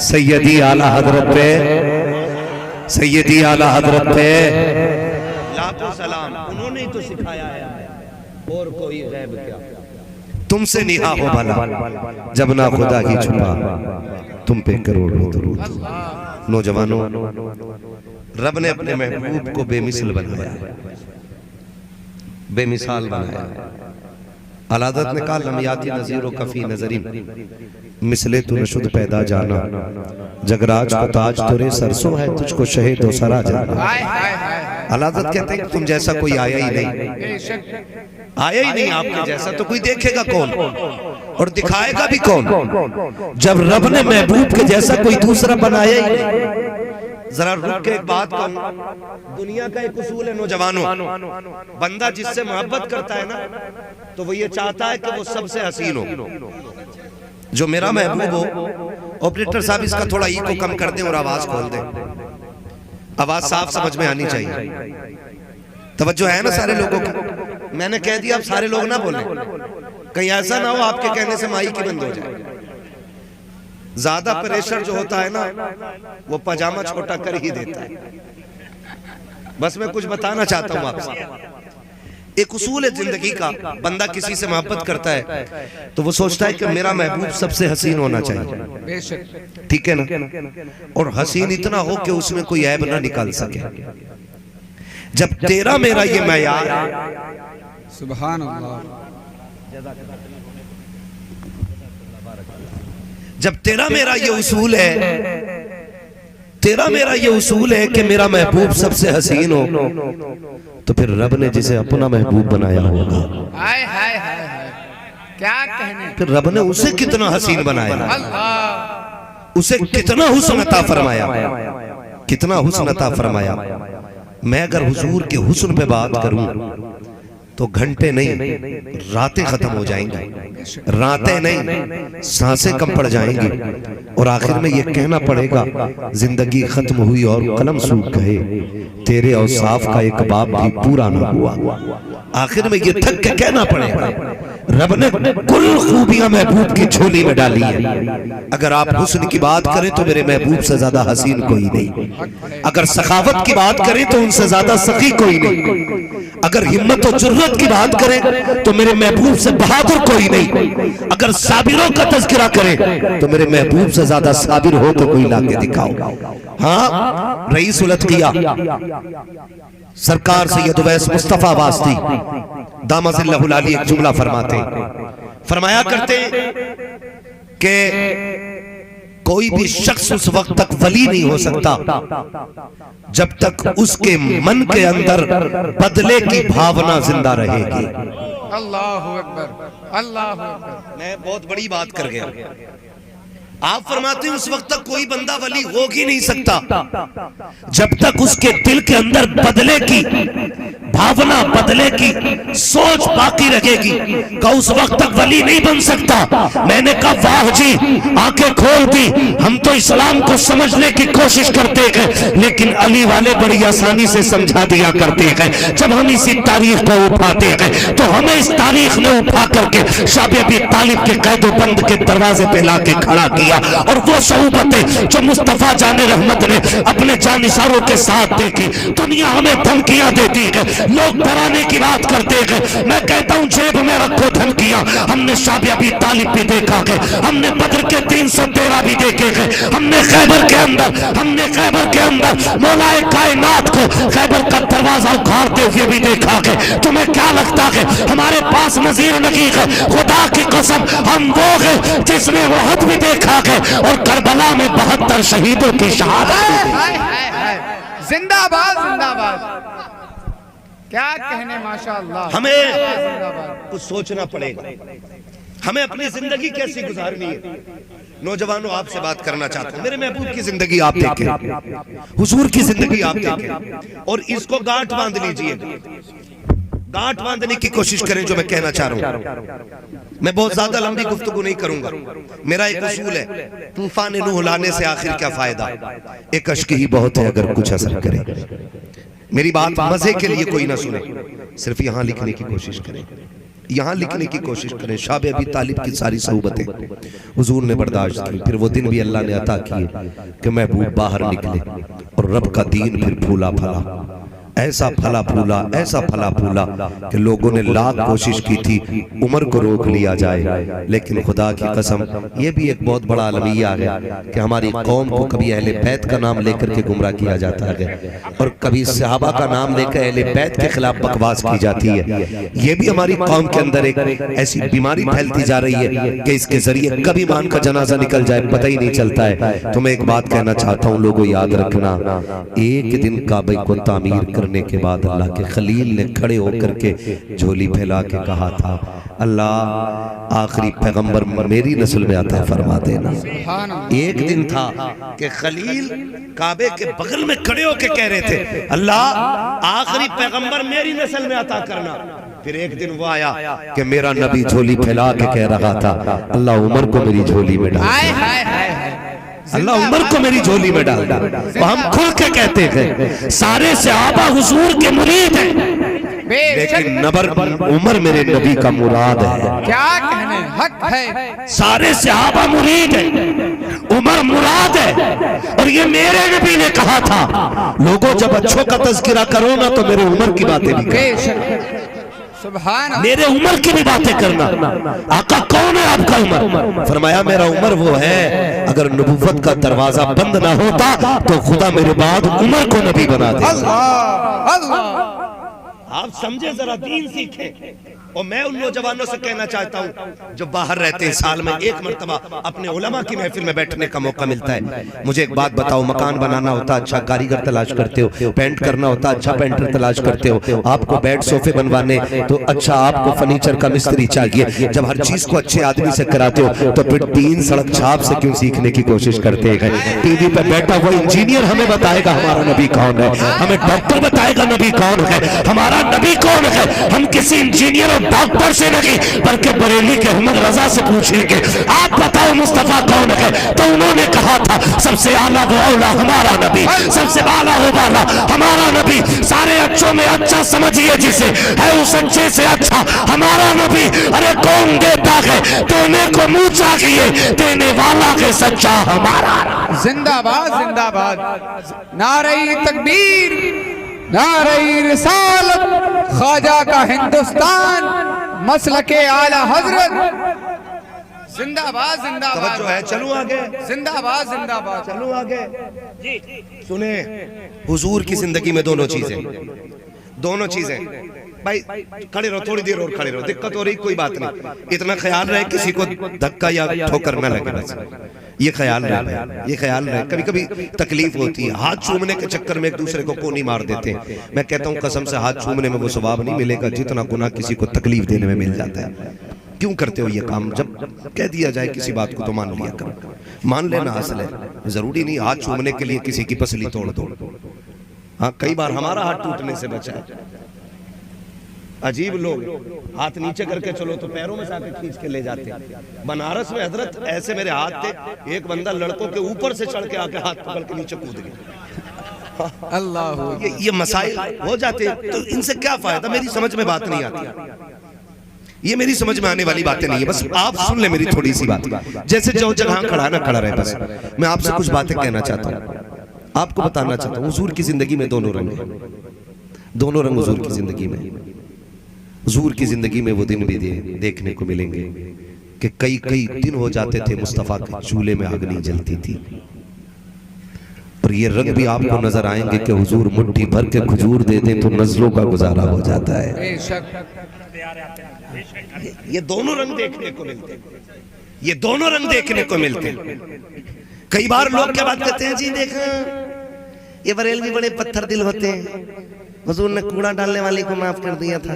سیدی اعلیٰ حضرت پہ، سیدی اعلیٰ حضرت پہ لاکھوں سلام. انہوں نے ہی تو سکھایا ہے اور کوئی غیب کیا. تم سے نہا ہو بھلا جب نہ خدا ہی چھپا، تم پہ کروڑوں درود. نوجوانوں، رب نے اپنے محبوب کو بے مثل بنایا، بے مثال بنایا. علادت نے کہا لم یاتی نظیروں کفی نظریم مثلے تو نشد پیدا جانا، جگراج کو تاج ترے سرسوں ہے تجھ کو شہد و سرا جانا. علادت کہتے ہیں کہ تم جیسا کوئی آیا ہی نہیں، آیا ہی نہیں آپ کے جیسا، تو کوئی دیکھے گا کون اور دکھائے گا بھی کون جب رب نے محبوب کے جیسا کوئی دوسرا بنایا ہی نہیں. ذرا رک کے ایک بات کہوں، دنیا کا ایک اصول ہے نوجوانوں، بندہ جس سے محبت کرتا ہے نا تو وہ یہ چاہتا ہے کہ وہ سب سے حسین ہو. جو میرا محبوب ہو، آپریٹر صاحب اس کا تھوڑا ایکو کم کر دیں اور آواز کھول دیں، آواز صاف سمجھ میں آنی چاہیے. توجہ ہے نا سارے لوگوں کی؟ میں نے کہہ دیا اب سارے لوگ نہ بولیں، کہیں ایسا نہ ہو آپ کے کہنے سے مائک ہی بند ہو جائے. زیادہ پریشر جو ہوتا ہے نا وہ پاجامہ چھوٹا کر ہی دیتا ہے. بس میں کچھ بتانا چاہتا ہوں آپ سے. ایک اصول ہے زندگی کا، بندہ کسی سے محبت کرتا ہے تو وہ سوچتا ہے کہ میرا محبوب سب سے حسین ہونا چاہیے، ٹھیک ہے نا، اور حسین اتنا ہو کہ اس میں کوئی عیب نہ نکال سکے. جب تیرا میرا یہ معیار، سبحان اللہ، جب تیرا میرا یہ اصول ہے، تیرا میرا یہ اصول ہے کہ میرا محبوب سب سے حسین ہو، تو پھر رب نے جسے اپنا محبوب بنایا ہوگا، کیا کہنے، پھر رب نے اسے کتنا حسین بنایا، اسے کتنا حسن عطا فرمایا، کتنا حسن عطا فرمایا. میں اگر حضور کے حسن پہ بات کروں تو گھنٹے نہیں راتیں ختم ہو جائیں گی، راتیں نہیں سانسیں کم پڑ جائیں گی، اور آخر میں یہ کہنا پڑے گا زندگی ختم ہوئی اور قلم سوکھ گئے، تیرے اوصاف کا ایک باب بھی پورا نہ ہوا. آخر میں یہ تھک کے کہنا پڑے گا رب نے کل خوبیاں محبوب کی جھولی میں ڈالی ہیں. اگر آپ حسن کی بات کریں تو میرے محبوب سے زیادہ حسین کوئی نہیں، اگر سخاوت کی بات کریں تو ان سے زیادہ سخی کوئی نہیں، اگر ہمت و جرت کی بات کریں تو میرے محبوب سے بہادر کوئی نہیں، اگر صابروں کا تذکرہ کریں تو میرے محبوب سے زیادہ صابر ہو تو کوئی لا کے دکھاؤ. ہاں رئیس الاتقیاء سرکار سید اویس مصطفیٰ واسطی دامت اللہ العالی ایک جملہ فرماتے، فرمایا کرتے کہ کوئی بھی شخص اس وقت تک ولی نہیں ہو سکتا جب تک اس کے من کے اندر بدلے کی بھاونا زندہ رہے گی. اللہ اکبر، اللہ اکبر. میں بہت بڑی بات کر گیا. آپ فرماتے ہیں اس وقت تک کوئی بندہ ولی ہو ہی نہیں سکتا جب تک اس کے دل کے اندر بدلے کی بھاونا، بدلے کی سوچ باقی رہے گی، کہ اس وقت تک ولی نہیں بن سکتا. میں نے کہا واہ جی، آنکھیں کھول دی. ہم تو اسلام کو سمجھنے کی کوشش کرتے گئے لیکن علی والے بڑی آسانی سے سمجھا دیا کرتے گئے. جب ہم اسی تاریخ کو اٹھاتے گئے تو ہمیں اس تاریخ نے اٹھا کر کے شاہ ابی طالب کے قید و بند کے دروازے پہ لا کے کھڑا کیا، اور وہ صحبتیں جو مصطفیٰ جان رحمت نے اپنے جانثاروں کے ساتھ دیکھی. دنیا ہمیں دھمکیاں دیتی ہے، لوگ ڈرانے کی بات کرتے ہیں، میں کہتا ہوں جیب میں رکھو دھمکیاں. ہم نے شاہ ابی طالب بھی دیکھا ہے، ہم نے بدر کے 313 بھی دیکھے ہیں، ہم نے خیبر کے اندر مولا کائنات کو خیبر کا دروازہ اکھاڑتے ہوئے بھی دیکھا ہے. تمہیں کیا لگتا ہے ہمارے پاس نظیر نہیں ہے؟ خدا کی قسم ہم وہ ہیں جس نے احد بھی دیکھا اور کربلا میں 72 شہیدوں کی شہادت. زندہ باد، زندہ باد. کیا کہنے، ماشاءاللہ. ہمیں کچھ سوچنا پڑے گا، ہمیں اپنی زندگی کیسی گزارنی ہے. نوجوانوں آپ سے بات کرنا چاہتا ہوں، میرے محبوب کی زندگی آپ دیکھیں، حضور کی زندگی آپ دیکھیں، اور اس کو گاٹھ باندھ لیجئے، گاٹھ باندھنے کی کوشش کریں. جو میں کہنا چاہ رہا ہوں، میں بہت زیادہ لمبی گفتگو نہیں کروں گا. میرا ایک اصول ہے، طوفان نوح لانے سے آخر کیا فائدہ، ایک اشک ہی بہت ہے اگر کچھ اثر کرے. میری بات مزے کے لیے کوئی نہ سنے، صرف یہاں لکھنے کی کوشش کریں. یہاں لکھنے کی کوشش کریں شاب ابی طالب کی ساری صحبتیں حضور نے برداشت کی، پھر وہ دن بھی اللہ نے عطا کیے کہ محبوب باہر نکلے اور رب کا دین پھر پھولا پھلا، ایسا پھلا پھولا، ایسا پھلا پھولا کہ لوگوں نے لاکھ کوشش کی تھی عمر کو روک لیا جائے، لیکن خدا کی قسم یہ بھی ایک بہت بڑا المیہ ہے کہ ہماری قوم کو کبھی اہل بیت کا نام لے کر کے گمراہ کیا جاتا ہے اور کبھی صحابہ کا نام لے کر اہل بیت کے خلاف بکواس کی جاتی ہے۔ یہ بھی ہماری قوم کے اندر ایک ایسی بیماری پھیلتی جا رہی ہے کہ اس کے ذریعے کبھی مان کا جنازہ نکل جائے پتہ ہی نہیں چلتا ہے۔ تو میں ایک بات کہنا چاہتا ہوں، لوگوں یاد رکھنا، ایک دن کعبہ کو تعمیر کرنے کے بعد اللہ کے خلیل نے کھڑے ہو کر کے جھولی پھیلا کے کہا تھا، اللہ آخری پیغمبر میری نسل میں عطا فرما دینا۔ ایک دن تھا کہ خلیل کعبے کے بغل میں کھڑے ہو کے کہہ رہے تھے اللہ آخری پیغمبر میری نسل میں عطا کرنا، پھر ایک دن وہ آیا کہ میرا نبی جھولی پھیلا کے کہہ رہا تھا اللہ عمر کو میری جھولی میں ڈال، اللہ عمر کو میری جھولی میں ڈال دا۔ ہم کھل کے کہتے ہیں سارے صحابہ حضور کے مرید ہیں، لیکن عمر میرے نبی کا مراد ہے۔ کیا کہنے حق ہے، سارے صحابہ مرید ہیں، عمر مراد ہے، اور یہ میرے نبی نے کہا تھا لوگوں جب اچھوں کا تذکرہ کرو نا تو میرے عمر کی باتیں بھی کرو، سبحان میرے عمر کی بھی باتیں کرنا۔ آقا کون ہے آپ کا عمر؟ فرمایا میرا عمر وہ ہے اگر نبوت کا دروازہ بند نہ ہوتا تو خدا میرے بعد عمر کو نبی بنا دے۔ اللہ اللہ، آپ سمجھے ذرا دین سیکھیں۔ اور میں ان نوجوانوں سے کہنا چاہتا ہوں جو باہر رہتے ہیں سال میں ایک مرتبہ اپنے علماء کی محفل میں بیٹھنے کا موقع ملتا ہے، مجھے ایک بات بتاؤ، مکان بنانا ہوتا اچھا کاریگر تلاش کرتے ہو، پینٹ کرنا ہوتا اچھا پینٹر تلاش کرتے ہو، آپ کو بیڈ صوفے بنوانے تو اچھا آپ کو فرنیچر کا مستری چاہیے، جب ہر چیز کو اچھے آدمی سے کراتے ہو تو پھر تین سڑک چھاپ سے کیوں سیکھنے کی کوشش کرتے ہیں؟ ٹی وی پہ بیٹھا وہ انجینئر ہمیں بتائے گا ہمارا نبی کون ہے، ہمیں ڈاکٹر بتائے گا نبی کون ہے، ہمارا نبی کون ہے؟ ہم کسی انجینئر اور ڈاکٹر سے نہیں بلکہ بریلی کے احمد رضا سے پوچھیں گے آپ بتاؤ مصطفیٰ کون ہے، تو انہوں نے کہا تھا سب سے اعلیٰ و اولا ہمارا نبی، سب سے اعلیٰ و بالا ہمارا نبی، سارے اچھوں میں اچھا سمجھئے جسے ہے اس اچھے سے اچھا ہمارا نبی۔ ارے کون دیتا ہے دینے کو منہ چاہیے، دینے والا ہے سچا ہمارا۔ زندہ باد زندہ باد، نعرہ تکبیر، نعرہ رسالت، خواجہ کا ہندوستان، مسلک اعلی حضرت، زندہ باد زندہ باد۔ توجہ ہے، چلو آگے، زندہ باد زندہ باد، چلو آگے۔ سنیں حضور کی زندگی میں دونوں چیزیں بھائی کھڑے رہو، تھوڑی دیر اور کھڑے رہو، دقت ہو رہی کوئی بات نہیں، اتنا خیال رہے کسی کو دھکا یا ٹھوکر نہ لگے، بس یہ خیال رہے، کبھی کبھی تکلیف ہوتی ہے، ہاتھ چومنے کے چکر میں ایک دوسرے کو کونی مار دیتے ہیں، میں کہتا ہوں قسم سے ہاتھ چومنے میں وہ ثواب نہیں ملے گا جتنا گناہ کسی کو تکلیف دینے میں مل جاتا ہے۔ کیوں کرتے ہو یہ کام؟ جب کہہ دیا جائے کسی بات کو تو مان لیا کرو، مان لینا اصل ہے، ضروری نہیں ہاتھ چومنے کے لیے کسی کی پسلی توڑ دو۔ ہاں کئی بار ہمارا ہاتھ ٹوٹنے سے بچا ہے، عجیب لوگ ہاتھ نیچے کر کے چلو تو پیروں میں سے آکے کھینچ کے لے جاتے ہیں۔ بنارس میں حضرت ایسے میرے ہاتھ تھے، ایک بندہ لڑکوں کے اوپر سے چڑھ کے آکے ہاتھ پکڑ کے نیچے کود گیا۔ اللہ، یہ مسائل ہو جاتے ہیں تو ان سے کیا فائدہ؟ میری سمجھ میں بات نہیں آتی، یہ میری سمجھ میں آنے والی باتیں نہیں ہے، بس آپ سن لیں میری تھوڑی سی بات، جیسے جو جگہ کھڑا نہ کھڑا رہے، بس میں آپ سے کچھ باتیں کہنا چاہتا ہوں، آپ کو بتانا چاہتا ہوں حضور کی زندگی میں دونوں رنگ ہیں، دونوں رنگ حضور کی زندگی میں۔ حضور کی زندگی میں وہ دن بھی دیکھنے کو ملیں گے کہ کئی دن ہو جاتے تھے مصطفیٰ کے چولہے میں آگ نہیں جلتی تھی، اور یہ رنگ بھی آپ کو نظر آئیں گے کہ حضور مٹھی بھر کے کھجور دے دیں تو نزلوں کا گزارا ہو جاتا ہے۔ بے شک، یہ دونوں رنگ دیکھنے کو ملتے ہیں، یہ دونوں رنگ دیکھنے کو ملتے ہیں۔ کئی بار لوگ کیا بات کرتے ہیں، جی دیکھیں یہ بریلوی بڑے پتھر دل ہوتے ہیں، حضور نے کوڑا ڈالنے والی کو معاف کر دیا تھا،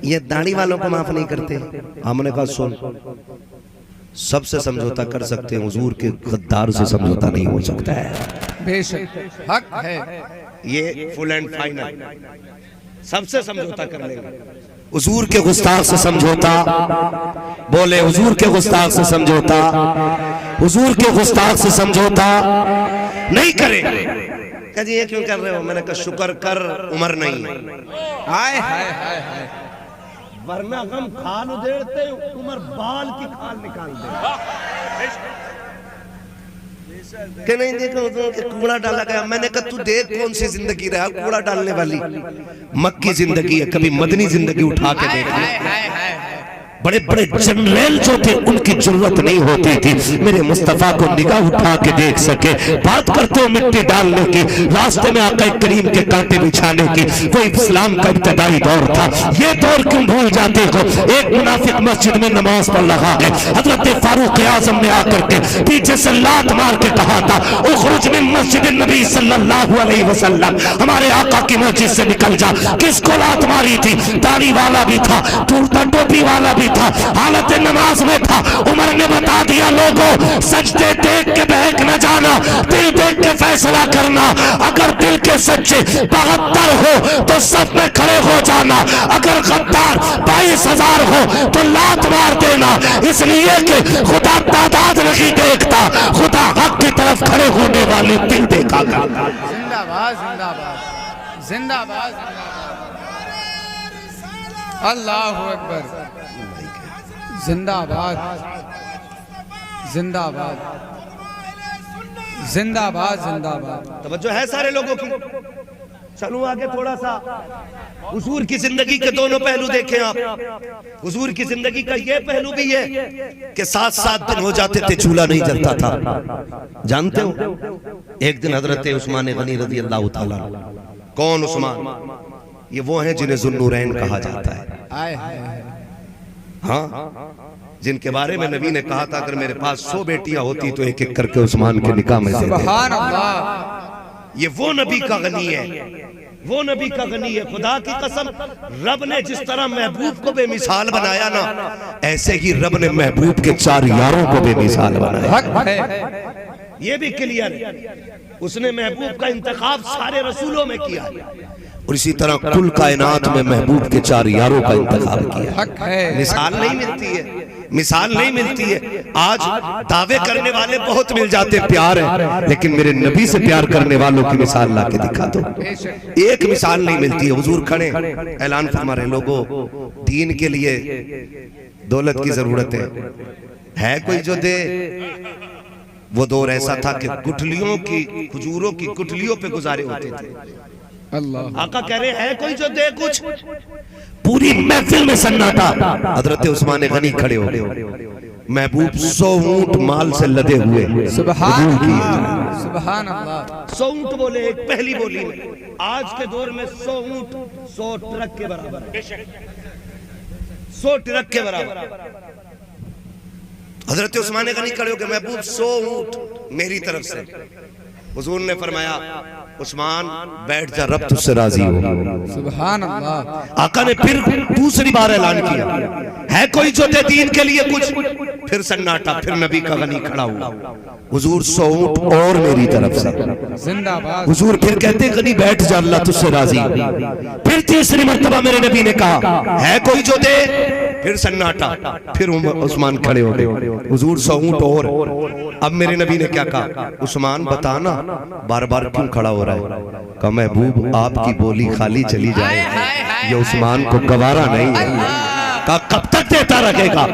یہ داڑھی والوں کو معاف نہیں کرتے۔ ہم نے کہا سن، سب سے سمجھوتہ کر سکتے ہیں، حضور کے غدار سے سمجھوتہ نہیں ہو سکتا ہے۔ بے شک حق ہے، یہ فل اینڈ فائنل، سب سے سمجھوتہ کر لیں گے۔ حضور کے گستاخ سے سمجھوتہ، بولے حضور کے گستاخ سے سمجھوتہ، حضور کے گستاخ سے سمجھوتہ نہیں کریں گے۔ کہا جی یہ کیوں کر رہے ہو؟ میں نے کہا شکر کر عمر نہیں، ہائے ہائے ہائے ہائے، ورنہ غم کھال ادھیڑتے عمر بال کی کھال نکال دے کہ نہیں دیکھو کہ کوڑا ڈالا گیا. میں نے کہا تو دیکھ کون سی زندگی رہا کوڑا ڈالنے والی, مکی زندگی ہے, کبھی مدنی زندگی اٹھا کے دیکھ. بڑے بڑے جنریل جو تھے ان کی ضرورت نہیں ہوتی تھی میرے مصطفیٰ کو نگاہ اٹھا کے دیکھ سکے. بات کرتے ہو مٹی ڈالنے کی, راستے میں آقا کریم کے کانٹے بچھانے کی, وہ اسلام کا ابتدائی دور تھا. یہ دور کیوں بھول جاتے ہو؟ ایک منافق مسجد میں نماز پڑھ رہا ہے, حضرت فاروق اعظم نے آ کر کے پیچھے سے لات مار کے کہا تھا اخرج من مسجد النبی صلی اللہ علیہ وسلم, ہمارے آقا کی مسجد سے نکل جا. کس کو لات ماری تھی؟ داڑھی والا بھی تھا, ٹوپی والا بھی تھا, حالت نماز میں تھا. عمر نے بتا دیا لوگوں سجدے دیکھ کے بہک نہ جانا, دل دیکھ کے فیصلہ کرنا. اگر دل کے سچے 72 ہو تو سب میں کھڑے ہو جانا, اگر غدار 22,000 ہو تو لات مار دینا. اس لیے کہ خدا تعداد نہیں دیکھتا, خدا حق کی طرف کھڑے ہونے والے دل دیکھا کرتا. زندہ باد زندہ باد زندہ باد زندہ باد. اللہ اکبر. زندہ باد زندہ باد زندہ باد زندہ باد. توجہ ہے سارے لوگوں کی؟ چلو آگے تھوڑا سا. حضور کی زندگی کے دونوں پہلو دیکھیں آپ. حضور کی زندگی کا یہ پہلو بھی ہے کہ 7 دن ہو جاتے تھے چولہا نہیں جلتا تھا. جانتے ہو ایک دن حضرت عثمان غنی رضی اللہ تعالیٰ, کون عثمان؟ یہ وہ ہیں جنہیں ذوالنورین کہا جاتا ہے, ہاں, جن کے بارے میں نبی نے کہا تھا اگر میرے پاس 100 بیٹیاں ہوتی تو ایک ایک کر کے عثمان کے نکاح میں سے. سبحان اللہ. یہ وہ نبی کا غنی ہے, وہ نبی کا غنی ہے. خدا کی قسم رب نے جس طرح محبوب کو بے مثال بنایا نا, ایسے ہی رب نے محبوب کے 4 یاروں کو بے مثال بنایا. حق ہے, یہ بھی کلیئر ہے. اس نے محبوب کا انتخاب سارے رسولوں میں کیا اور اسی طرح کل کائنات میں محبوب کے 4 یاروں کا انتخاب کیا. حق ہے. مثال نہیں ملتی ہے, مثال نہیں ملتی ہے. آج دعوے کرنے والے بہت مل جاتے پیار ہے, لیکن میرے نبی سے پیار کرنے والوں کی مثال لا کے دکھا دو. ایک مثال نہیں ملتی ہے. حضور کھڑے اعلان فرما رہے, لوگوں دین کے لیے دولت کی ضرورت ہے کوئی جو دے. وہ دور ایسا تھا کہ گٹھلیوں کی, کھجوروں کی گٹھلیوں پہ گزارے ہوتے تھے. اللہ. آقا کہہ رہے ہیں کوئی جو دے کچھ. پوری محفل میں سناٹا. حضرت عثمان غنی کھڑے ہو گئے. محبوب 100 اونٹ مال سے لدے ہوئے. سبحان اللہ سبحان اللہ. 100 اونٹ بولے ایک پہلی بولی میں. آج کے دور میں 100 اونٹ 100 ٹرک کے برابر ہے, 100 ٹرک کے برابر. حضرت عثمان غنی کھڑے ہو گئے, محبوب 100 اونٹ میری طرف سے. حضور نے فرمایا عثمان بیٹھ جا, رب تجھ سے راضی ہو. سبحان اللہ. آقا نے پھر دوسری بار اعلان کیا, ہے کوئی جو دے دین کے لیے کچھ. پھر سناٹا, پھر نبی کا غنی کھڑا ہوا. حضور 100 اونٹ اور میری طرف سے. زندہ باد. حضور پھر کہتے غنی بیٹھ جا, اللہ تجھ سے راضی. پھر تیسری مرتبہ میرے نبی نے کہا ہے کوئی جو دے. پھر سناٹا, پھر عثمان کھڑے ہو گئے. حضور 100 اونٹ اور. اب میرے نبی نے کیا کہا, عثمان بتانا بار بار کیوں کھڑا ہو رہا ہے؟ کہا محبوب آپ کی بولی خالی چلی جائے, یہ عثمان کو گوارا نہیں ہے. کہا کب تک دیتا رہے گا؟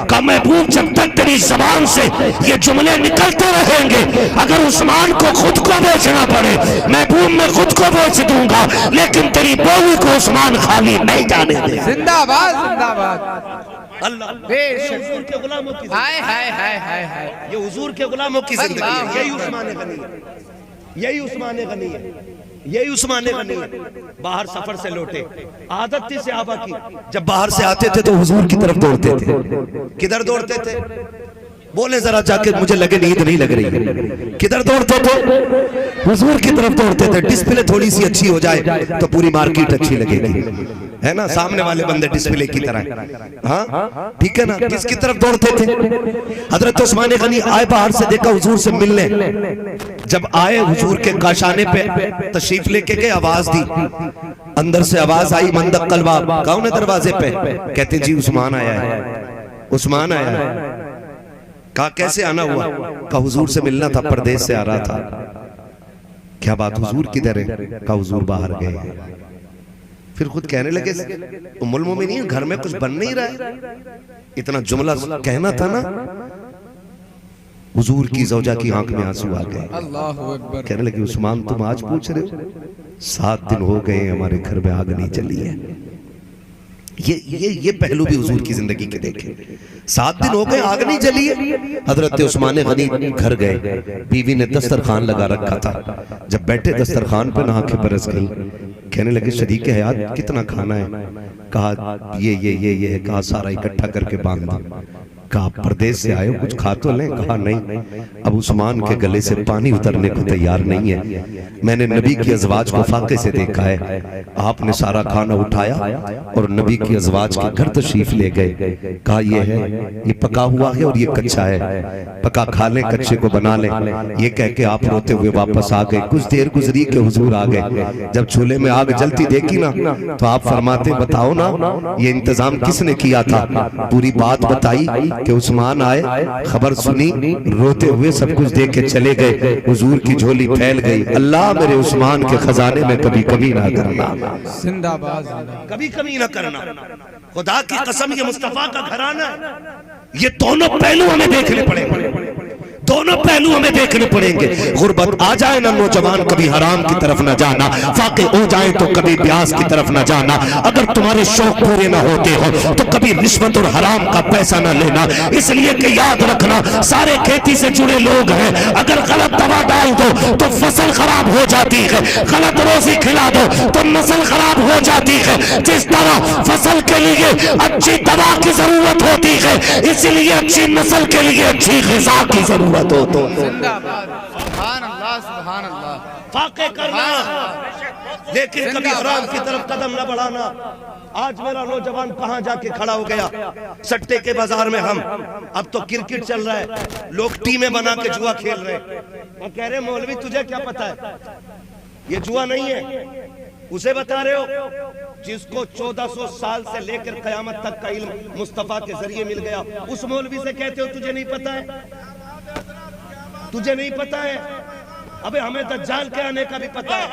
کہا محبوب جب تک تیری زبان سے یہ جملے نکلتے رہیں گے, اگر عثمان کو خود کو بیچنا پڑے محبوب میں خود کو بیچ دوں گا, لیکن تیری بولی کو عثمان خالی نہیں جانے دے. زندہ باد زندہ باد. اللہ بے حضور کے غلاموں کی ہائے ہائے ہائے ہائے ہائے. یہ حضور کے غلاموں کی زندگی ہے. یہی عثمان غنی ہے, یہی عثمان غنی ہے, یہی عثمان غنی ہے. باہر سفر سے لوٹے, عادت تھی صحابہ کی جب باہر سے آتے تھے تو حضور کی طرف دوڑتے تھے. کدھر دوڑتے تھے؟ بولے ذرا جا کے, مجھے لگے نیند نہیں لگ رہی. کدھر دوڑتے تھے؟ حضور کی طرف دوڑتے تھے. ڈسپلے تھوڑی سی اچھی ہو جائے تو پوری مارکیٹ اچھی لگے گی, ہے نا. سامنے والے بندے ڈسپلے کی طرح, ہاں ٹھیک ہے نا. کس کی طرف دوڑتے تھے؟ حضرت عثمان غنی آئے, باہر سے دیکھا حضور سے ملنے. جب آئے حضور کے کاشانے پہ تشریف لے کے گئے, آواز دی. اندر سے آواز آئی, مندق قلباب. کون ہے دروازے پہ؟ کہتے جی عثمان آیا ہے, عثمان آیا ہے. کہا کیسے آنا ہوا؟ کہا حضور سے ملنا تھا, پردیس سے آ رہا تھا. کیا بات, حضور کدھر ہے؟ کہا حضور باہر گئے. پھر خود کہنے لگے ام المومنین گھر میں کچھ بن نہیں رہا ہے، اتنا جملہ کہنا تھا نا، حضور کی زوجہ کی آنکھ میں آنسو آ گئے، اللہ اکبر، کہنے لگے عثمان تم آج پوچھ رہے ہو، 7 دن ہو گئے ہمارے گھر میں آگ نہیں چلی ہے۔ یہ پہلو بھی حضور کی زندگی کے دیکھیں، 7 دن ہو گئے آگ نہیں جلی ہے۔ حضرت عثمان غنی گھر گئے، بیوی نے دسترخوان لگا رکھا تھا، جب بیٹھے دسترخوان پہ آنکھیں برس گئی، کہنے لگے شریک حیات کتنا کھانا ہے؟ کہا یہ ہے، کہا سارا اکٹھا کر کے باندھ دیں۔ کہا پردیس سے آئے ہو کچھ کھا تو لیں؟ کہا نہیں۔ اب عثمان کے گلے سے پانی اترنے کو تیار نہیں ہے، میں نے نبی کی ازواج کو فاقے سے دیکھا ہے، آپ نے سارا کھانا اٹھایا اور نبی کی ازواج کے گھر تشریف لے گئے، کہا یہ ہے، یہ پکا ہوا ہے اور یہ کچا ہے، پکا کھا لیں کچے کو بنا لیں۔ یہ کہہ کے آپ روتے ہوئے واپس آ گئے، کچھ دیر گزری کہ حضور آ گئے، جب چولہے میں آگ جلتی دیکھی نا تو آپ فرماتے بتاؤ نا یہ انتظام کس نے کیا تھا؟ پوری بات بتائی کہ عثمان آئے، خبر سنی، روتے ہوئے سب کچھ دیکھ کے چلے گئے، حضور کی جھولی پھیل گئی۔ اللہ میرے عثمان کے خزانے میں کبھی کمی نہ کرنا، زندہ باد، کبھی کمی نہ کرنا، خدا کی قسم یہ مصطفیٰ کا گھرانہ ہے۔ یہ دونوں پہلو ہمیں دیکھنے پڑیں گے، دونوں پہلو ہمیں دیکھنے پڑیں گے۔ غربت آ جائے نہ نوجوان کبھی حرام کی طرف نہ جانا، فاقے ہو جائیں تو کبھی بیاس کی طرف نہ جانا، اگر تمہارے شوق پورے نہ ہوتے ہو تو کبھی رشوت اور حرام کا پیسہ نہ لینا، اس لیے کہ یاد رکھنا سارے کھیتی سے جڑے لوگ ہیں، اگر غلط دوا ڈال دو تو فصل خراب ہو جاتی ہے، غلط روزی کھلا دو تو نسل خراب ہو جاتی ہے۔ جس طرح فصل کے لیے اچھی دوا کی ضرورت ہوتی ہے، اس لیے اچھی نسل کے لیے اچھی غذا کی ضرورت ہو تو زندہ باد، سبحان اللہ، سبحان اللہ، فاقے کرنا لیکن کبھی حرام کی طرف قدم نہ بڑھانا۔ آج میرا نوجوان کہاں جا کے کھڑا ہو گیا؟ سٹے کے بازار میں ہم، اب تو کرکٹ چل رہا ہے، لوگ ٹیمیں بنا کے جوا کھیل رہے ہیں۔ میں کہہ رہے مولوی تجھے کیا پتا ہے یہ جوا نہیں ہے؟ اسے بتا رہے ہو جس کو 1400 سال سے لے کر قیامت تک کا علم مصطفیٰ کے ذریعے مل گیا، اس مولوی سے کہتے ہو تجھے نہیں پتا ہے؟ تجھے نہیں پتا ہے؟ ابے ہمیں دجال کے آنے کا بھی پتا ہے،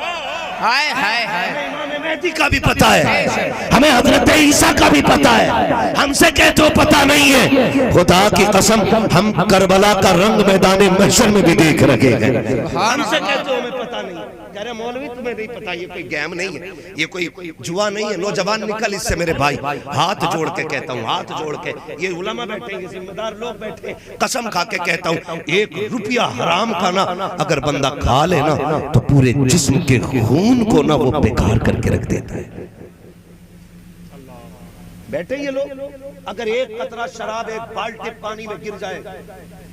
ہائے ہائے ہائے، ہمیں امام مہدی کا بھی پتا ہے، ہمیں حضرت عیسیٰ کا بھی پتا ہے، ہم سے کہتے ہو پتا نہیں ہے۔ خدا کی قسم ہم کربلا کا رنگ میدان محشر میں بھی دیکھ رہے ہیں، ہم سے کہتے ہو ہمیں پتا نہیں ہے۔ کہہ رہے مولوی تمہیں نہیں پتا، یہ کوئی گیم نہیں ہے، یہ کوئی جوا نہیں ہے۔ نوجوان نکل اس سے میرے بھائی، ہاتھ جوڑ کے کہتا ہوں، ہاتھ جوڑ کے، یہ علماء بیٹھے ہیں، یہ ذمہ دار لوگ بیٹھے ہیں، قسم کھا کے کہتا ہوں 1 روپیہ حرام کا نا اگر بندہ کھا لے نا تو پورے جسم کے خون کو نا وہ بیکار کر کے رکھ دیتا ہے۔ بیٹھے یہ لوگ، اگر 1 قطرہ شراب 1 بالٹی پانی میں گر جائے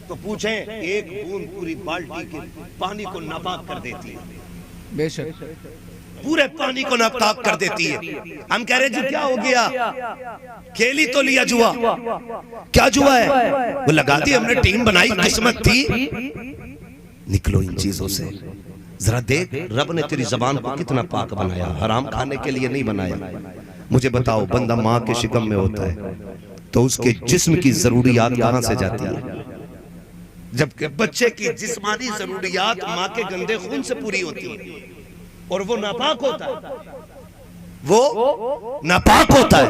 تو پوچھیں 1 بوند پوری بالٹی کے پانی کو ناپاک کر دیتی ہے، بے شک، پورے پانی کو ناپاک کر دیتی ہے۔ ہم کہہ رہے جی کیا ہو گیا؟ کھیلی تو لیا جوا، کیا جوا ہے؟ وہ لگا دی ہم نے ٹیم بنائی، قسمت تھی، نکلو ان چیزوں سے۔ ذرا دیکھ رب نے تیری زبان کو کتنا پاک بنایا، حرام کھانے کے لیے نہیں بنایا۔ مجھے بتاؤ بندہ ماں کے شکم میں ہوتا ہے تو اس کے جسم کی ضروریات کہاں سے جاتی ہے؟ جبکہ بچے کی جسمانی ضروریات ماں کے گندے خون سے پوری ہوتی ہیں اور وہ ناپاک ہوتا ہے، وہ ناپاک ہوتا ہے،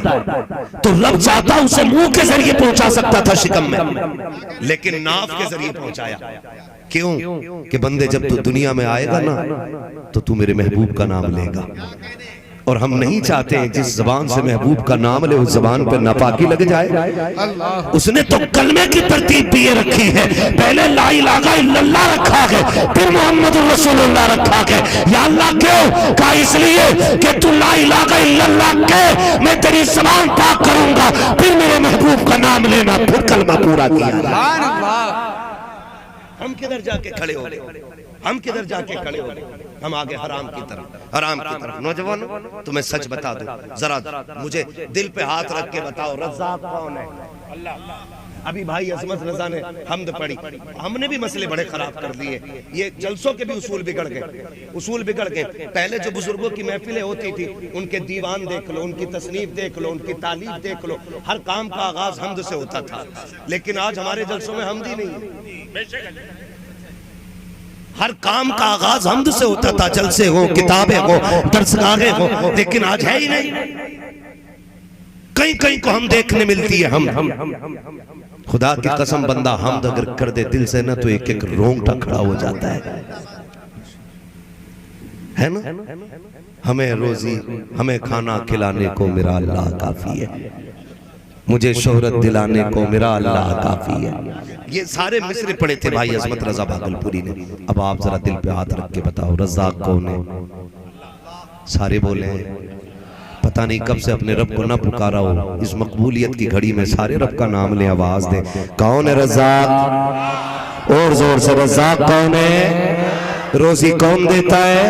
تو رب چاہتا اسے منہ کے ذریعے پہنچا سکتا تھا شکم میں، لیکن ناف کے ذریعے پہنچایا۔ کیوں؟ کہ بندے جب تو دنیا میں آئے گا نا تو تو میرے محبوب کا نام لے گا، اور ہم نہیں چاہتے ہیں جس زبان سے محبوب کا نام لے اس زبان پہ ناپاکی لگ جائے۔ اس نے تو کلمے کی ترتیب بھی یہ رکھی ہے، پہلے لا الہ الا اللہ رکھا ہے، پھر محمد رسول اللہ رکھا ہے۔ یا اللہ کیوں؟ کہا اس لیے کہ تو لا الہ الا اللہ کہ میں تیری زبان پاک کروں گا، پھر میرے محبوب کا نام لینا، پھر کلمہ پورا کیا۔ سبحان اللہ، ہم کدھر جا کے کھڑے ہو گئے؟ ہم کدھر جا کے کھڑے ہو گئے؟ ہم آگے حرام کی طرف، حرام کی طرف۔ نوجوان تمہیں سچ بتا دوں، ذرا مجھے دل پہ ہاتھ رکھ کے بتاؤ رزاق کون ہے؟ ابھی بھائی عظمت رضا نے حمد پڑھی، ہم نے بھی مسئلے بڑے خراب کر دیے، یہ جلسوں کے بھی اصول بگڑ گئے، اصول بگڑ گئے۔ پہلے جو بزرگوں کی محفلیں ہوتی تھی ان کے دیوان دیکھ لو، ان کی تصنیف دیکھ لو، ان کی تعلیف دیکھ لو، ہر کام کا آغاز حمد سے ہوتا تھا، لیکن آج ہمارے جلسوں میں حمد ہی نہیں ہے، ہر کام کا آغاز حمد سے ہوتا تھا، جلسے ہو، کتابیں ہو، درسگاہیں ہو، لیکن آج ہے ہی نہیں۔ کہیں کہیں کو ہم دیکھنے ملتی ہے ہم خدا کی قسم بندہ حمد اگر کر دے دل سے نا تو ایک ایک رونگٹا کھڑا ہو جاتا ہے نا۔ ہمیں روزی ہمیں کھانا کھلانے کو میرا اللہ کافی ہے، مجھے شہرت دلانے کو میرا اللہ کافی ہے۔ یہ سارے مصرے پڑے تھے بھائی عظمت رضا بھاگلپوری نے۔ اب آپ ذرا دل پہ ہاتھ رکھ کے بتاؤ رزاق کون ہے؟ سارے بولے ہیں، پتہ نہیں کب سے اپنے رب کو نہ پکارا ہو، اس مقبولیت کی گھڑی میں سارے رب کا نام لے، آواز دے، کون ہے رزاق؟ اور زور سے، رزاق کون ہے؟ روزی کون دیتا ہے؟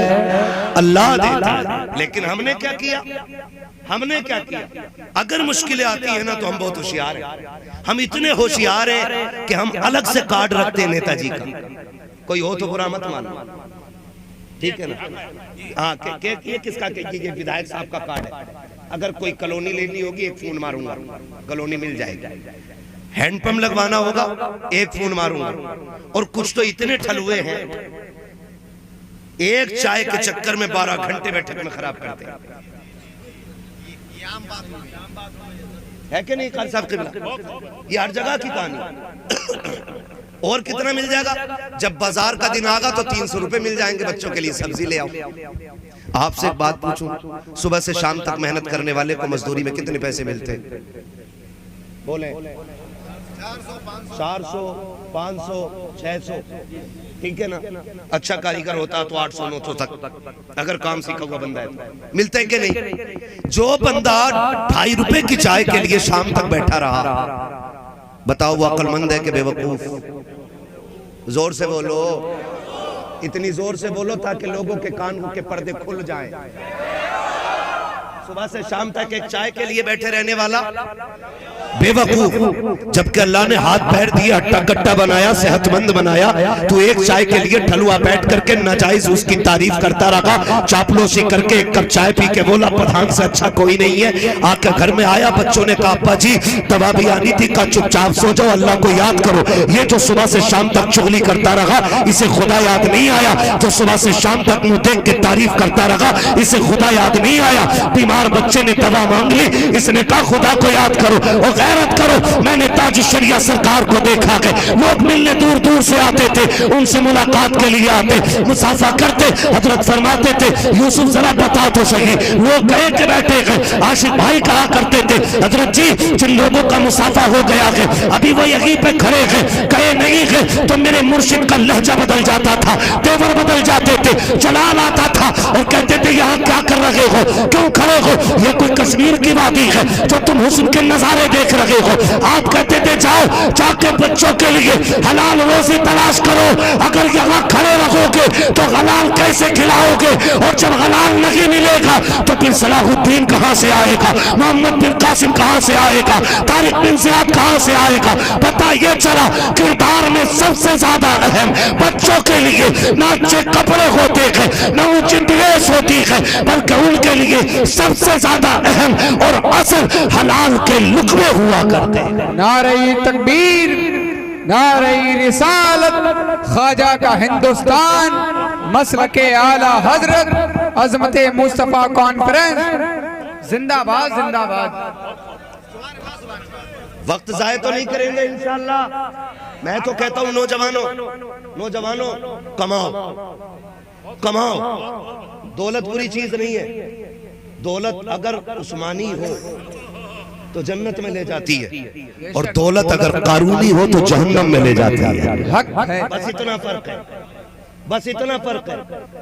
اللہ دیتا ہے۔ لیکن ہم نے کیا کیا؟ ہم نے کیا کیا؟ اگر مشکلیں آتی ہیں نا تو ہم بہت ہوشیار ہیں، ہم اتنے ہوشیار ہیں کہ ہم الگ سے کارڈ رکھتے ہیں نیتا جی کا، کوئی ہو تو برا مت مانا، ٹھیک ہے نا؟ ہاں یہ کس کا کہ یہ ودھائک صاحب کا کارڈ ہے، اگر کوئی کالونی لینی ہوگی ایک فون ماروں گا کالونی مل جائے گی، ہینڈ پمپ لگوانا ہوگا ایک فون ماروں گا۔ اور کچھ تو اتنے ٹھلوے ہیں ایک چائے کے چکر میں 12 گھنٹے بیٹھے میں خراب کرتے ہیں، ہے کہ نہیں قاضی صاحب قبلہ؟ یہ ہر جگہ کی کہانی۔ اور کتنا مل جائے گا؟ جب بازار کا دن آگا تو 300 روپے مل جائیں گے بچوں کے لیے، سبزی لے آؤ۔ آپ سے ایک بات پوچھوں، صبح سے شام تک محنت کرنے والے کو مزدوری میں کتنے پیسے ملتے ہیں؟ بولیں 400 500 600، ٹھیک ہے نا؟ اچھا کاریگر ہوتا تو 800 900 تک، اگر کام سیکھا ہوا بندہ ہے ملتا ہے کہ نہیں؟ جو بندہ 2.5 روپے کی چائے کے لیے شام تک بیٹھا رہا، بتاؤ وہ عقل مند ہے کہ بے وقوف؟ زور سے بولو، اتنی زور سے بولو تاکہ لوگوں کے کان کے پردے کھل جائیں۔ صبح سے شام تک ایک چائے کے لیے بیٹھے رہنے والا بے وقوف، جبکہ اللہ نے ہاتھ پیر دیا، ہٹا کٹا بنایا، صحت مند بنایا، تو ایک چائے کے لیے ٹھلوا بیٹھ کر کے ناجائز اس کی تعریف کرتا رہا، چاپلوسی کر کے ایک کپ چائے پی کے بولا پٹھان سے اچھا کوئی نہیں ہے۔ آ کے گھر میں آیا، بچوں نے کہا ابا جی دوا بھی آنی تھی، کہا چپ چاپ سو جاؤ، اللہ کو یاد کرو۔ یہ جو صبح سے شام تک چغلی کرتا رہا اسے خدا یاد نہیں آیا، جو صبح سے شام تک منہ دیکھ کے تعریف کرتا رہا اسے خدا یاد نہیں آیا۔ بیمار بچے نے دوا مانگ لی، اس نے کہا خدا کو یاد کرو اور غیرت کرو۔ میں نے تاج شریعہ سرکار کو دیکھا کہ لوگ ملنے دور دور سے آتے تھے، ان سے ملاقات کے لیے آتے، مصافحہ کرتے، حضرت فرماتے تھے یوسف ذرا بتا تو صحیح، وہ گئے کہ بیٹھے گئے؟ عاشق بھائی کہا کرتے تھے حضرت جی جن لوگوں کا مصافحہ ہو گیا ہے ابھی وہ یہیں پہ کھڑے ہیں، کہے نہیں ہے تو میرے مرشد کا لہجہ بدل جاتا تھا، تیور بدل جاتے تھے، جلال آتا تھا اور کہتے تھے یہاں کیا کر رہے ہو، کیوں کھڑے ہو؟ یہ کوئی کشمیر کی وادی ہے جو تم حسن کے نظارے دیکھ رہے ہو؟ آپ کہتے تھے جاؤ جا کے بچوں کے لیے حلال روزی تلاش کرو، اگر یہاں کھڑے رہو گے تو حلال کیسے کھلاؤ گے؟ اور جب حلال نہیں ملے گا تو پھر صلاح الدین کہاں سے آئے گا؟ محمد بن قاسم کہاں سے آئے گا؟ طارق بن زیاد کہاں سے آئے گا؟ پتہ یہ چلا کردار میں سب سے زیادہ اہم بچوں کے لیے نہ اچھے کپڑے ہوتے ہیں نہ اونچی ڈریس ہوتی ہے، بلکہ ان کے لیے سب سے زیادہ اہم اور اصل حلال کے لقمے ہوا کرتے ہیں۔ نعرہ تکبیر، نعرہ رسالت، خواجہ کا ہندوستان، مسلک اعلیٰ حضرت، عظمت مصطفیٰ کانفرنس، زندہ باد زندہ باد۔ وقت ضائع تو نہیں کریں گے انشاءاللہ۔ میں تو کہتا ہوں نوجوانوں کماؤ کماؤ، دولت بری چیز نہیں ہے، دولت اگر عثمانی ہو تو جنت میں لے جاتی ہے اور دولت اگر قارونی ہو تو جہنم میں لے جاتی ہے۔ بس اتنا فرق ہے، بس اتنا فرق ہے۔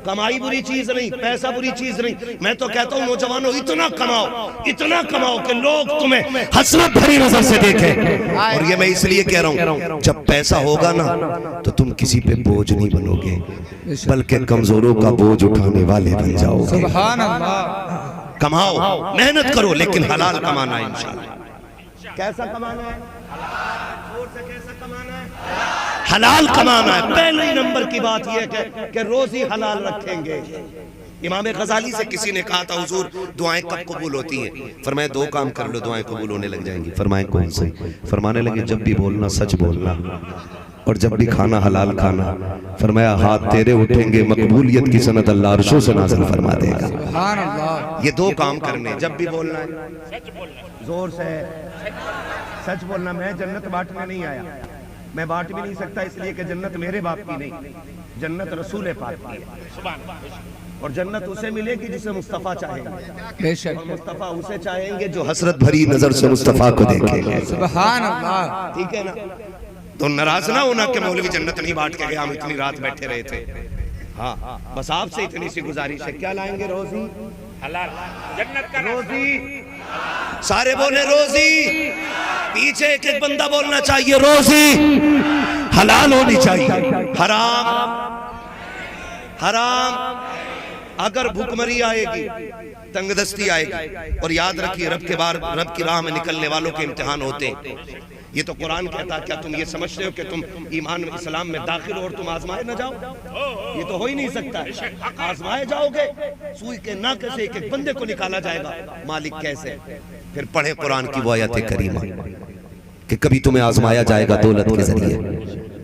کمائی بری چیز نہیں، پیسہ بری چیز نہیں، میں تو کہتا ہوں نوجوانوں اتنا کماؤ کہ لوگ تمہیں حسرت بھری نظر سے دیکھیں۔ اور یہ میں اس لیے کہہ رہا ہوں جب پیسہ ہوگا نا تو تم کسی پہ بوجھ نہیں بنو گے بلکہ کمزوروں کا بوجھ اٹھانے والے بن جاؤ گے۔ سبحان اللہ۔ کماؤ، محنت کرو لیکن حلال کمانا ہے انشاءاللہ۔ کیسا کمانا ہے؟ کیسا کمانا ہے؟ حلال کمانا ہے۔ پہلے نمبر کی بات یہ ہے کہ روزی حلال رکھیں گے۔ امام غزالی سے کسی نے کہا تھا حضور دعائیں کب قبول ہوتی ہیں؟ فرمایا 2 کام کر لو دعائیں قبول ہونے لگ جائیں گی۔ فرمائے کون سے؟ فرمانے لگے جب بھی بولنا سچ بولنا اور جب بھی کھانا حلال کھانا، فرمایا ہاتھ تیرے اٹھیں گے، مقبولیت کی سند اللہ عرشوں سے نازل فرما دے گا۔ سبحان اللہ۔ یہ دو کام کرنے، جب بھی بولنا ہے زور سے سچ بولنا۔ میں جنت بانٹنے نہیں آیا، میں بانٹ بھی نہیں سکتا اس لیے کہ جنت میرے باپ کی نہیں، جنت رسول پاک کی ہے، اور جنت اسے ملے گی جسے مصطفیٰ چاہیں گے، بے شک۔ اور مصطفیٰ اسے چاہیں گے جو حسرت بھری نظر سے مصطفیٰ کو دیکھیں گے۔ سبحان اللہ۔ ٹھیک ہے نا؟ تو ناراض نہ ہونا کہ مولوی جنت نہیں بانٹ کے گیا، ہم اتنی رات بیٹھے رہے تھے۔ ہاں بس آپ سے اتنی سی گزارش ہے، کیا لائیں گے؟ روزی حلال، جنت کا روزی۔ سارے بولے روزی، پیچھے ایک ایک بندہ بولنا چاہیے روزی حلال ہونی چاہیے، حرام حرام۔ اگر بھوکمری آئے گی، تنگ دستی آئے گی، اور یاد رکھیے رب کی راہ میں نکلنے والوں کے امتحان ہوتے ہیں۔ یہ تو قرآن کہتا، کیا تم یہ سمجھتے ہو کہ تم ایمان اسلام میں داخل ہو اور تم آزمائے نہ جاؤ؟ یہ تو ہو ہی نہیں سکتا ہے، آزمائے جاؤ گے، سوئی کے ناکے سے ایک ایک بندے کو نکالا جائے گا، مالک کیسے؟ پھر پڑھے قرآن کی وہ آیت کریمہ کہ کبھی تمہیں آزمایا جائے گا دولت کے ذریعے،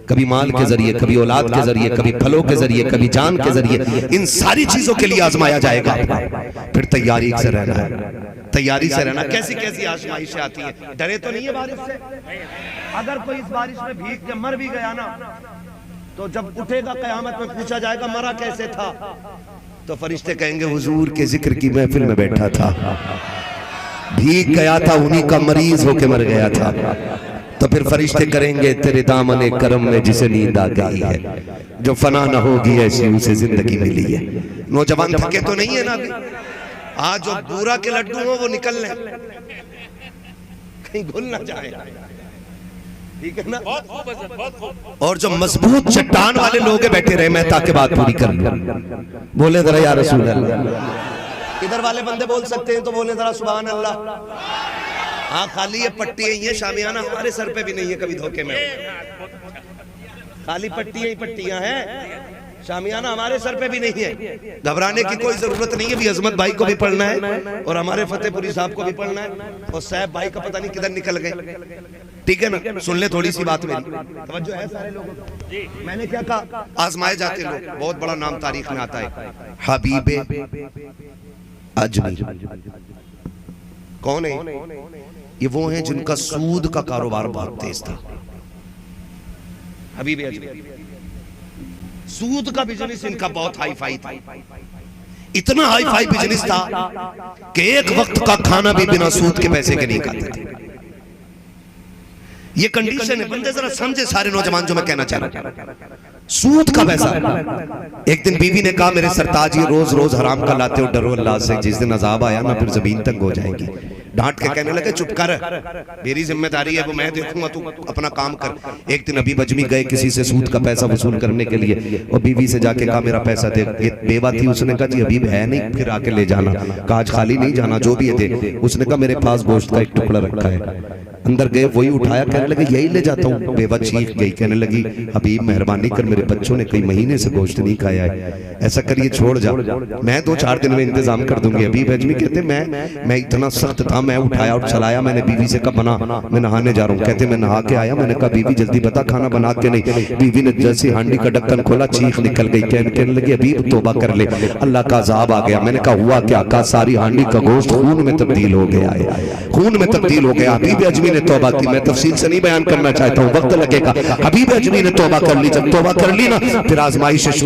کبھی مال کے ذریعے، کبھی اولاد کے ذریعے، کبھی پھلوں کے ذریعے، کبھی جان کے ذریعے، ان ساری چیزوں کے لیے آزمایا جائے گا۔ پھر تیاری سے رہنا ہے، تیاری سے رہنا۔ کیسی کیسی آزمائشیں آتی ہیں، ڈرے تو نہیں ہے بارش سے؟ اگر کوئی اس بارش میں بھیگ کے مر بھی گیا نا، تو جب اٹھے گا قیامت میں پوچھا جائے گا مرا کیسے تھا، تو فرشتے کہیں گے حضور کے ذکر کی محفل میں بیٹھا تھا، بھیگ گیا تھا، انہی کا مریض ہو کے مر گیا تھا۔ تو پھر فرشتے کریں گے تیرے دامن کرم میں جسے نیند آ گئی ہے، جو فنا نہ ہوگی ایسی اسے زندگی ملی ہے۔ نوجوان تھکے تو نہیں ہے نا ابھی؟ آج جو بورا کے لڈو ہو وہ نکل لیں، کہیں گھل نہ جائے، ٹھیک ہے نا؟ اور جو مضبوط چٹان والے لوگ بیٹھے رہے، میں تاکہ بات پوری کر لوں، بولے ذرا یا رسول اللہ۔ ادھر والے بندے بول سکتے ہیں تو بولے ذرا سبحان اللہ۔ ہاں خالی یہ پٹی ہیں، یہ شامیانہ ہمارے سر پہ بھی نہیں ہے، کبھی دھوکے میں خالی پٹیاں ہی پٹیاں ہیں، شامیانہ ہمارے سر پہ بھی نہیں ہے۔ گھبرانے کی کوئی ضرورت نہیں ہے، بھی عظمت بھائی کو بھی پڑھنا ہے اور ہمارے فتح پوری صاحب کو بھی پڑھنا ہے، اور صاحب بھائی کا پتہ نہیں کدھر نکل گئے، ٹھیک ہے نا؟ سن لے تھوڑی سی بات میری، توجہ ہے سارے لوگوں کو؟ میں نے کیا کہا؟ آزمائے جاتے لوگ، بہت بڑا نام تاریخ میں آتا ہے حبیب اجمی۔ کون ہے یہ؟ وہ ہیں جن کا سود کا کاروبار بہت تیز تھا، حبیب اجمی۔ سود کا بزنس ان کا بہت ہائی فائی تھا، اتنا ہائی فائی بزنس تھا کہ ایک وقت کا کھانا بھی بنا سود کے پیسے کے نہیں کھاتے تھے۔ یہ کنڈیشن ہے، بندے ذرا سمجھے سارے نوجوان جو میں کہنا چاہ رہا ہوں۔ سود کا پیسہ۔ ایک دن بیوی نے کہا میرے سرتاج یہ روز روز حرام کا لاتے ہو، ڈرو اللہ سے، جس دن عذاب آیا نا پھر زمین تنگ ہو جائے گی۔ ڈانٹ کے کہنے لگے چپ کر، میری ذمہ داری ہے وہ میں دیکھوں گا، تو اپنا کام کر۔ ایک دن حبیب اجمی گئے کسی سے سود کا پیسہ وصول کرنے کے لیے، اور بیوی سے جا کے کہا میرا پیسہ دے۔ بیوہ تھی، اس نے کہا جی حبیب ہے نہیں، پھر آ کے لے جانا۔ کہا آج خالی نہیں جانا، جو بھی ہے دے۔ اس نے کہا میرے پاس گوشت کا ایک ٹکڑا رکھا ہے۔ اندر گئے، وہی اٹھایا، کہنے لگے یہی لے جاتا ہوں۔ بیوہ چیخ گئی، کہنے لگی حبیب مہربانی کر، میرے بچوں نے کئی مہینے سے گوشت نہیں کھایا ہے، ایسا کریے چھوڑ جا، میں 2-4 دن میں انتظام کر دوں گی۔ حبیب اجمی کہتے میں اتنا سخت تھا، میں اٹھایا اور چلایا۔ میں نے بیوی سے کہا بنا، میں نہانے جا رہا ہوں۔ کہتے میں نہا کے آیا، میں نے کہا بیوی جلدی بتا کھانا بنا کے نہیں۔ بیوی نے جیسے ہانڈی کا ڈھکن کھولا، چیخ نکل گئی، کہنے لگی حبیب توبہ کر لے، اللہ کا عذاب آ گیا۔ میں نے کہا ہوا کیا؟ کہا ساری ہانڈی کا گوشت خون میں تبدیل ہو گیا ہے، خون میں تبدیل ہو گیا۔ حبیب اجمی نے توبہ کی، میں تفصیل سے نہیں بیان کرنا چاہتا ہوں، وقت لگے گا۔ حبیب اجمی نے توبہ کر لی، جب توبہ کر لی نا پھر آزمائش شروع